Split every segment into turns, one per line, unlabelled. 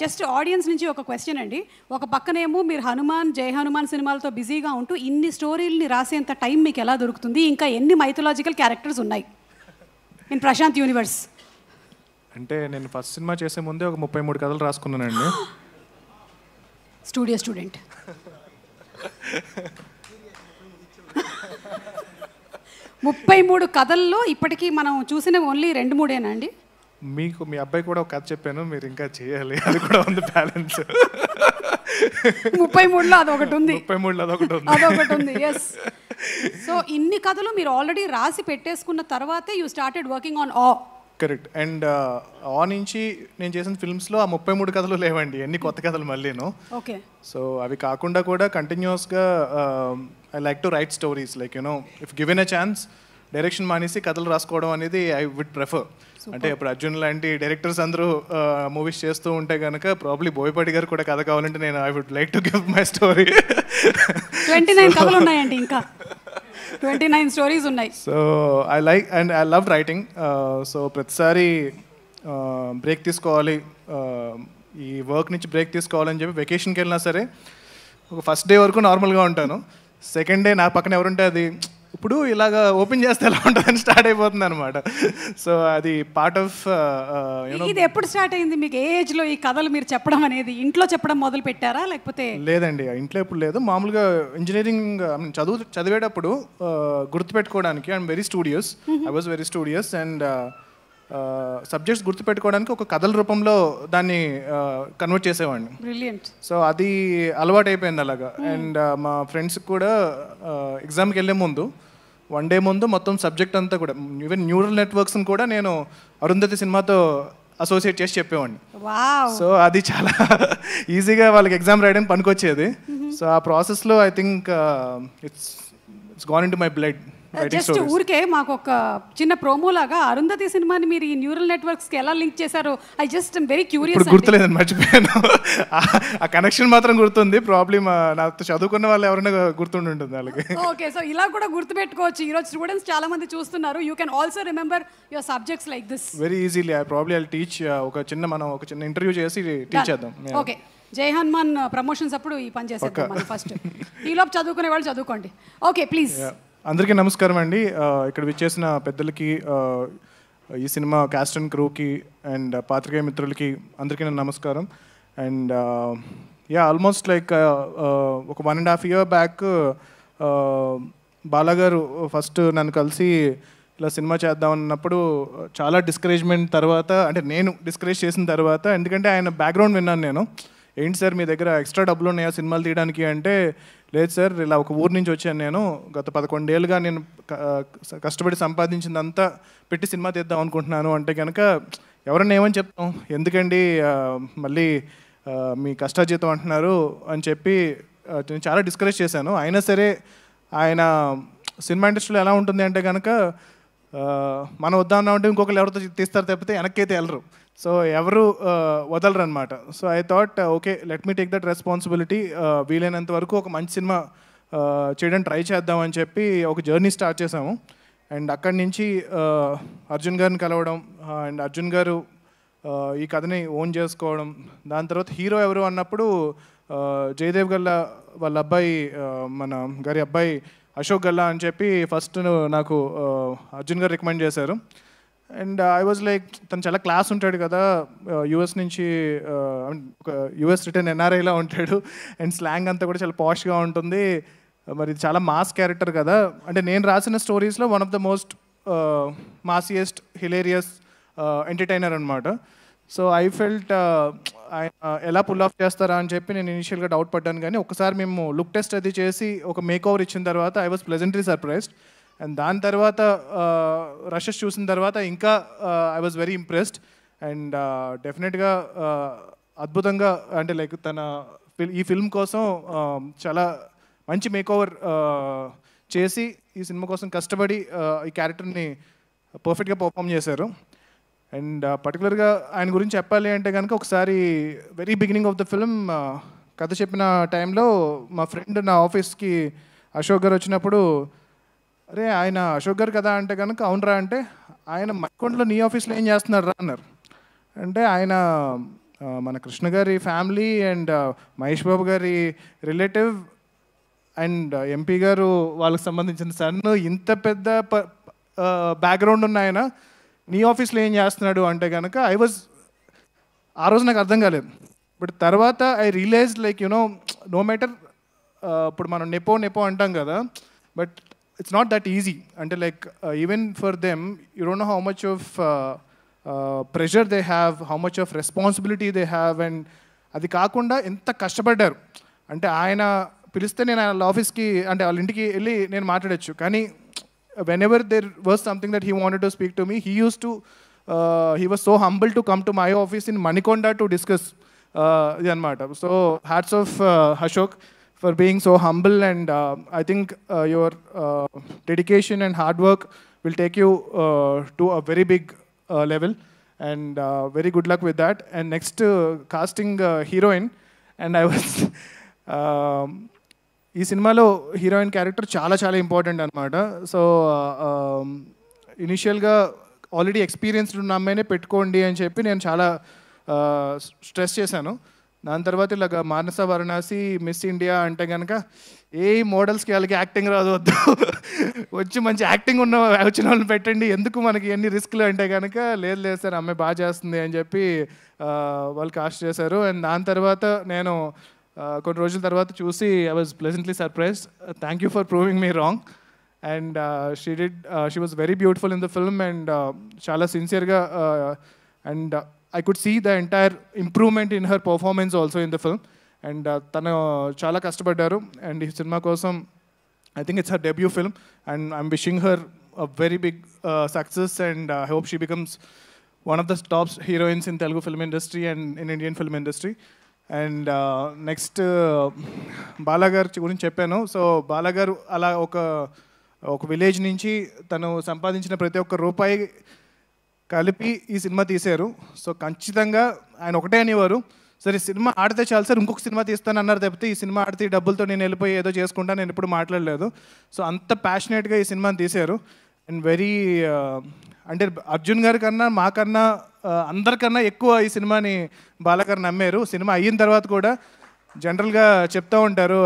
Just audience నుంచి ఒక question అండి. ఒక పక్కనేమో మీరు హనుమాన్, జై హనుమాన్ సినిమాలతో బిజీగా ఉంటూ ఇన్ని స్టోరీల్ని రాసేంత టైం మీకు ఎలా దొరుకుతుంది? ఇంకా ఎన్ని మైథలాజికల్ క్యారెక్టర్స్ ఉన్నాయి ఇన్ ప్రశాంత్ యూనివర్స్?
అంటే నేను ఫస్ట్ సినిమా చేసే ముందే ఒక 33 కథలు రాసుకున్నానండి.
Studio student. 33 కథల్లో ఇప్పటికీ మనం చూసిన ఓన్లీ 2-3 అండి.
మీకు మీ అబ్బాయి కూడా ఒక కథ చెప్పాను, మీరు ఇంకా చేయాలి, అది కూడా ఉంది బ్యాలెన్స్.
33లో అదొకటి ఉంది.
33లో అదొకటి ఉంది.
ఎస్. సో ఇన్ని కథలు మీరు ఆల్రెడీ రాసి పెట్టేసుకున్న తర్వాతే యూ స్టార్టెడ్ వర్కింగ్ ఆన్ ఆ.
కరెక్ట్. అండ్ ఆ నుంచి నేను చేసిన ఫిల్మ్స్లో ఆ 33 కథలు లేవండి, ఎన్ని కొత్త కథలు మళ్ళీను.
ఓకే.
సో అవి కాకుండా కూడా కంటిన్యూస్గా I like to right stories, like you know if given a chance direction మానేసి కథలు రాసుకోవడం అనేది ఐ వుడ్ ప్రిఫర్. అంటే ఇప్పుడు అర్జున్ లాంటి డైరెక్టర్స్ అందరూ మూవీస్ చేస్తూ ఉంటే కనుక ప్రాబ్లీ బోయపాటి గారు కూడా కథ కావాలంటే నేను I would like to give my story.
29 కథలు ఉన్నాయండి, ఇంకా 29 స్టోరీస్ ఉన్నాయి.
So I like and I love writing. So ప్రతిసారి బ్రేక్ తీసుకోవాలి, ఈ వర్క్ నుంచి బ్రేక్ తీసుకోవాలని చెప్పి వెకేషన్కి వెళ్ళినా సరే ఒక ఫస్ట్ డే వరకు నార్మల్గా ఉంటాను. సెకండ్ డే నా పక్కన ఎవరుంటే అది ఇప్పుడు ఇలాగా ఓపెన్ చేస్తే ఎలా ఉంటుందని స్టార్ట్ అయిపోతుంది అనమాట. సో అది పార్ట్ ఆఫ్.
ఇది ఎప్పుడు స్టార్ట్ అయింది మీకు? ఏ ఏజ్లో ఈ కథలు మీరు చెప్పడం అనేది? ఇంట్లో చెప్పడం మొదలు పెట్టారా లేకపోతే?
లేదండి, ఇంట్లో ఎప్పుడు లేదు. మామూలుగా ఇంజనీరింగ్ చదివేటప్పుడు గుర్తుపెట్టుకోవడానికి I'm very studious, I was very studious. And subjects గుర్తుపెట్టుకోవడానికి ఒక కథల రూపంలో దాన్ని కన్వర్ట్ చేసేవాడిని.
బ్రిలియంట్.
సో అది అలవాటు అయిపోయింది అలాగా. అండ్ మా ఫ్రెండ్స్కి కూడా ఎగ్జామ్కి వెళ్ళే ముందు 1 డే ముందు మొత్తం సబ్జెక్ట్ అంతా కూడా, ఈవెన్ న్యూరల్ నెట్వర్క్స్ని కూడా నేను అరుంధతి సినిమాతో అసోసియేట్ చేసి చెప్పేవాడిని. సో అది చాలా ఈజీగా వాళ్ళకి ఎగ్జామ్ రాయడానికి పనికొచ్చేది. సో ఆ ప్రాసెస్లో I think it's gone in to my blood.
Just ఊరికే మాకు ఒక చిన్న ప్రోమో లాగా అరుంధతి సినిమాని మీరు ఈ న్యూరల్ నెట్వర్క్స్ కి ఎలా లింక్ చేశారో I just I'm very curious.
ఇప్పుడు గుర్తులేదని మర్చిపోయాను, ఆ కనెక్షన్ మాత్రం గుర్తుంది. ప్రాబ్లమ్ నాతో చదువుకున్న వాళ్ళు ఎవరైనా గుర్తుండి ఉంటుంది వాళ్ళకి.
ఓకే, సో ఇలా కూడా గుర్తుపెట్టుకోవచ్చు. ఈరోజు స్టూడెంట్స్ చాలా మంది చూస్తున్నారు. You can also remember your subjects like this
very easily. I probably I'll teach. మనం ఒక చిన్న ఇంటర్వ్యూ చేసి టీచ్ చేద్దాం.
ఓకే, జై హనుమాన్ ప్రమోషన్స్ అప్పుడు ఈ పని చేసేద్దాం మనం ఫస్ట్. ఈలోపు చదువుకునే వాళ్ళు చదువుకోండి. Okay, please.
అందరికీ నమస్కారం అండి. ఇక్కడ విచ్చేసిన పెద్దలకి, ఈ సినిమా క్యాస్ట్ అండ్ క్రూకి అండ్ పాత్రికేయ మిత్రులకి అందరికీ నా నమస్కారం. అండ్ ఆల్మోస్ట్ లైక్ ఒక 1.5 year బ్యాక్ బాలాగారు ఫస్ట్ నన్ను కలిసి ఇలా సినిమా చేద్దాం అన్నప్పుడు చాలా డిస్కరేజ్మెంట్ తర్వాత, అంటే నేను డిస్కరేజ్ చేసిన తర్వాత, ఎందుకంటే ఆయన బ్యాక్గ్రౌండ్ విన్నాను నేను. ఏంటి సార్ మీ దగ్గర ఎక్స్ట్రా డబ్బులు ఉన్నాయా సినిమాలు తీయడానికి అంటే, లేదు సార్ ఇలా ఒక ఊరు నుంచి వచ్చాను నేను, గత 11 ఏళ్ళుగా నేను కష్టపడి సంపాదించిందంతా పెట్టి సినిమా తీద్దాం అనుకుంటున్నాను అంటే కనుక ఎవరన్నా ఏమని చెప్తాం, ఎందుకండి మళ్ళీ మీ కష్టాజీతం అంటున్నారు అని చెప్పి నేను చాలా డిస్కరేజ్ చేశాను. అయినా సరే ఆయన సినిమా ఇండస్ట్రీలో ఎలా ఉంటుంది అంటే కనుక మనం వద్దామన్నామంటే ఇంకొకరు ఎవరితో తీస్తారు తప్పితే వెనక్కైతే వెళ్ళరు. సో ఎవరు వదలరు అనమాట. So I thought okay, let me take that responsibility. వీలైనంత వరకు ఒక మంచి సినిమా చేయడానికి ట్రై చేద్దామని చెప్పి ఒక జర్నీ స్టార్ట్ చేసాము. అండ్ అక్కడి నుంచి అర్జున్ గారిని కలవడం, అండ్ అర్జున్ గారు ఈ కథని ఓన్ చేసుకోవడం. దాని తర్వాత హీరో ఎవరు అన్నప్పుడు జయదేవ్ గల్లా వాళ్ళ అబ్బాయి, మన గారి అబ్బాయి అశోక్ గల్లా అని చెప్పి ఫస్ట్ నాకు అర్జున్ గారు రికమెండ్ చేశారు. అండ్ ఐ వాజ్ లైక్, తను చాలా క్లాస్ ఉంటాడు కదా, యూఎస్ నుంచి, ఒక యూఎస్ రిటర్న్ ఎన్ఆర్ఐలా ఉంటాడు. అండ్ స్లాంగ్ అంతా కూడా చాలా పాష్గా ఉంటుంది. మరి ఇది చాలా మాస్ క్యారెక్టర్ కదా. అంటే నేను రాసిన స్టోరీస్లో one of the most massiest, hilarious entertainer అనమాట. సో ఐ ఫెల్ట్ ఎలా పుల్ ఆఫ్ చేస్తారా అని చెప్పి నేను ఇనిషియల్గా డౌట్ పడ్డాను. కానీ ఒకసారి మేము లుక్ టెస్ట్ అది చేసి ఒక మేక్ ఓవర్ ఇచ్చిన తర్వాత I was pleasantly surprised. And దాని తర్వాత రషెస్ చూసిన తర్వాత ఇంకా I was very impressed. And డెఫినెట్గా అద్భుతంగా, అంటే లైక్ తన ఈ ఫిల్మ్ కోసం చాలా మంచి మేకోవర్ చేసి ఈ సినిమా కోసం కష్టపడి ఈ క్యారెక్టర్ని పర్ఫెక్ట్గా పర్ఫామ్ చేశారు. అండ్ పర్టికులర్గా ఆయన గురించి చెప్పాలి అంటే కనుక, ఒకసారి very beginning of the film కథ చెప్పిన టైంలో మా ఫ్రెండ్ నా ఆఫీస్కి అశోక్ గారు వచ్చినప్పుడు, అరే ఆయన అశోక్ గారు కదా అంటే కనుక అవునరా అంటే, ఆయన మక్కొండలో నీ ఆఫీస్లో ఏం చేస్తున్నారు రా అన్నారు. అంటే ఆయన మన కృష్ణ గారి ఫ్యామిలీ అండ్ మహేష్ బాబు గారి రిలేటివ్ అండ్ ఎంపీ గారు వాళ్ళకి సంబంధించిన సన్, ఇంత పెద్ద బ్యాక్గ్రౌండ్ ఉన్న ఆయన నీ ఆఫీస్లో ఏం చేస్తున్నాడు అంటే కనుక ఆ రోజు నాకు అర్థం కాలేదు. బట్ తర్వాత I realize like no matter, ఇప్పుడు మనం నెపో అంటాం కదా, but it's not that easy. అంటే like even for them you don't know how much of pressure they have, how much of responsibility they have. And అది కాకుండా ఎంత కష్టపడ్డారు అంటే, ఆయన పిలిస్తే నేను వాళ్ళ ఆఫీస్కి అంటే వాళ్ళ ఇంటికి వెళ్ళి నేను మాట్లాడచ్చు, కానీ whenever there was something that he wanted to speak to me, he was so humble to come to my office in Manikonda to discuss ఇది అనమాట. So hats off Ashok for being so humble, and I think your dedication and hard work will take you to a very big level, and very good luck with that. And next casting heroine, and I was ఈ సినిమాలో heroine character చాలా చాలా important అనమాట. So ఇనిషియల్గా already experienced ఉన్న అమ్మాయినే పెట్టుకోండి అని చెప్పి నేను చాలా స్ట్రెస్ చేశాను. దాని తర్వాత ఇలాగ మానస వారణాసి మిస్ ఇండియా అంటే కనుక ఏ మోడల్స్కి వాళ్ళకి యాక్టింగ్ రాదు, వద్దు వచ్చి మంచి యాక్టింగ్ వచ్చిన వాళ్ళని పెట్టండి, ఎందుకు మనకి ఎన్ని రిస్క్లు అంటే కనుక లేదు సార్ అమ్మాయి బాగా చేస్తుంది అని చెప్పి వాళ్ళు కాస్ట్ చేశారు. అండ్ దాని తర్వాత నేను కొన్ని రోజుల తర్వాత చూసి I was pleasantly surprised. Thank you for proving me wrong. And she was very beautiful in the film, and చాలా సిన్సియర్గా, and I could see the entire improvement in her performance also in the film, and tanu chala kashtapaddaru, and ee cinema kosam I think it's her debut film, and I'm wishing her a very big success, and I hope she becomes one of the top heroines in Telugu film industry and in Indian film industry. And next Bala garu gurinchi cheppanu. So Bala garu ala oka village nunchi tanu సంపాదించిన ప్రతి ఒక్క రూపాయి కలిపి ఈ cinema తీశారు. So ఖచ్చితంగా ఆయన ఒకటే అనేవారు, సరే సినిమా ఆడితే చాలు సార్, ఇంకొక సినిమా తీస్తాను అన్నారు తప్పితే ఈ సినిమా ఆడితే ఈ డబ్బులతో నేను వెళ్ళిపోయి ఏదో చేసుకుంటా నేను ఎప్పుడు మాట్లాడలేదు. సో అంత ప్యాషనేట్గా ఈ సినిమాని తీశారు. అండ్ వెరీ అంటే అర్జున్ గారి కన్నా మాకన్నా అందరికన్నా ఎక్కువ ఈ సినిమాని బాలగారు నమ్మారు. సినిమా అయిన తర్వాత కూడా జనరల్గా చెప్తూ ఉంటారు,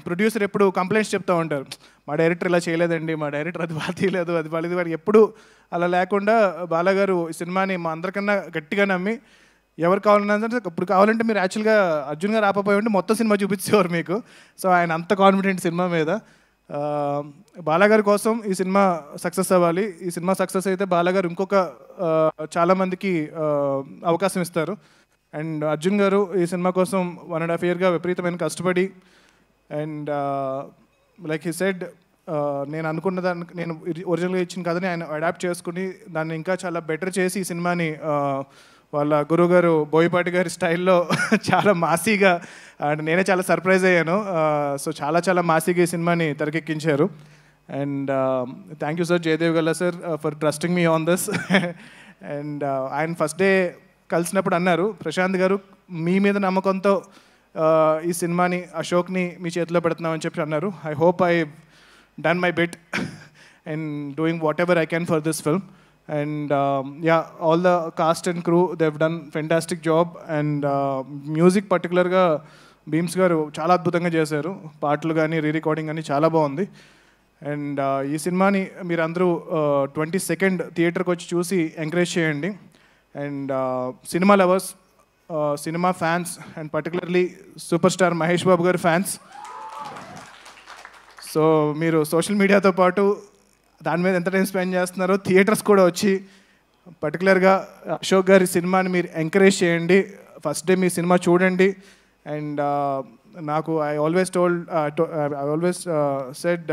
ప్రొడ్యూసర్ ఎప్పుడు కంప్లైంట్స్ చెప్తూ ఉంటారు, మా డైరెక్టర్ ఇలా చేయలేదండి, మా డైరెక్టర్ అది బాగా తీయలేదు, అది బాగాలేదు. వాడు ఎప్పుడు అలా లేకుండా బాలగారు ఈ సినిమాని మా అందరికన్నా గట్టిగా నమ్మి ఎవరు కావాలన్నా సరే ఇప్పుడు కావాలంటే మీరు యాక్చువల్గా అర్జున్ గారు ఆపపోయి ఉంటే మొత్తం సినిమా చూపించేవారు మీకు. సో ఆయన అంత కాన్ఫిడెంట్ సినిమా మీద. బాలగారి కోసం ఈ సినిమా సక్సెస్ అవ్వాలి. ఈ సినిమా సక్సెస్ అయితే బాలగారు ఇంకొక చాలామందికి అవకాశం ఇస్తారు. అండ్ అర్జున్ గారు ఈ సినిమా కోసం 1.5 yearగా విపరీతమైన కష్టపడి, అండ్ లైక్ హీ సెడ్, నేను అనుకున్న దానికి నేను ఒరిజినల్గా ఇచ్చిన కథని ఆయన అడాప్ట్ చేసుకుని దాన్ని ఇంకా చాలా బెటర్ చేసి ఈ సినిమాని వాళ్ళ గురువు గారు బోయపాటి గారి స్టైల్లో చాలా మాసీగా, అండ్ నేనే చాలా సర్ప్రైజ్ అయ్యాను. సో చాలా చాలా మాసీగా ఈ సినిమాని తెరకెక్కించారు. And thank you sir, Jayadev Galla sir, for trusting me on this. And ఆయన ఫస్ట్ డే కలిసినప్పుడు అన్నారు, ప్రశాంత్ గారు మీ మీద నమ్మకంతో ఈ సినిమాని అశోక్ని మీ చేతిలో పెడుతున్నామని చెప్పి అన్నారు. I hope I done my bit and doing whatever I can for this film. And yeah, all the cast and crew they have done fantastic job. And music పర్టికులర్గా భీమ్స్ గారు చాలా అద్భుతంగా చేశారు. పాటలు కానీ రికార్డింగ్ కానీ చాలా బాగుంది. అండ్ ఈ సినిమాని మీరందరూ 22nd థియేటర్కి వచ్చి చూసి ఎంకరేజ్ చేయండి. And cinema lovers, cinema fans, and particularly super star Mahesh Babu గారి ఫ్యాన్స్, సో మీరు సోషల్ మీడియాతో పాటు దాని మీద ఎంత టైం స్పెండ్ చేస్తున్నారో థియేటర్స్ కూడా వచ్చి పర్టికులర్గా అశోక్ గారి సినిమాని మీరు ఎంకరేజ్ చేయండి. ఫస్ట్ డే మీ సినిమా చూడండి. అండ్ నాకు I always said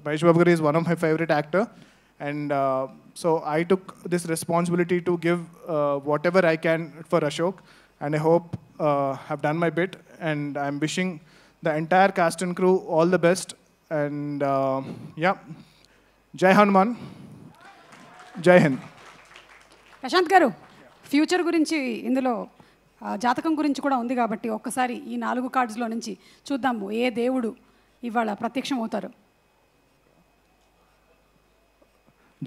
Mahesh Babu గారు is one of my favourite actor. And so I took this responsibility to give whatever I can for Ashok, and I hope I've done my bit, and I'm wishing the entire cast and crew all the best. And yeah, Jai Hanuman, Jai Hind.
Prashanth గారు, future గురించి ఇందులో జాతకం గురించి కూడా ఉంది కాబట్టి ఒక్కసారి ఈ 4 కార్డ్స్లో నుంచి చూద్దాము ఏ దేవుడు ఇవాళ ప్రత్యక్షం అవుతారు.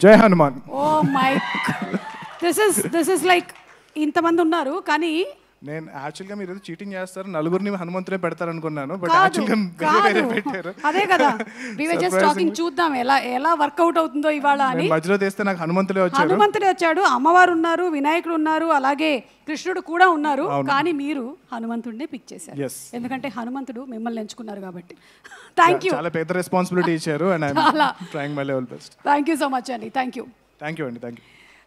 జై Hanuman.
Oh my, this is like ఇంతమంది ఉన్నారు కానీ
నేను యాక్చువల్గా మీరు ఏదో చీటింగ్ చేస్తారు, నలుగురిని హనుమంతులే పెడతారు అనుకున్నాను, బట్
కాదు,
యాక్చువల్గా వేరే
కాదు.
పెట్టారు.
అదే కదా we were just talking, చూద్దాం ఎలా వర్కౌట్ అవుతుందో ఇవాళ అని.
నేను మధ్యలో తీస్తే నాకు హనుమంతులే వచ్చాడు.
హనుమంతుడే వచ్చాడు, అమ్మవారు ఉన్నారు, వినాయకుడు ఉన్నారు, అలాగే కృష్ణుడు కూడా ఉన్నారు, కానీ మీరు హనుమంతుడినే పిక్ చేశారు.
Yes.
ఎందుకంటే హనుమంతుడు మిమ్మల్ని ఎంచుకున్నారు కాబట్టి. Thank you.
చాలా పెద్ద రెస్పాన్సిబిలిటీ ఇచ్చారు, and I'm trying my level best.
Thank you so much అండి. థ్యాంక్ యూ
అండి. Thank you.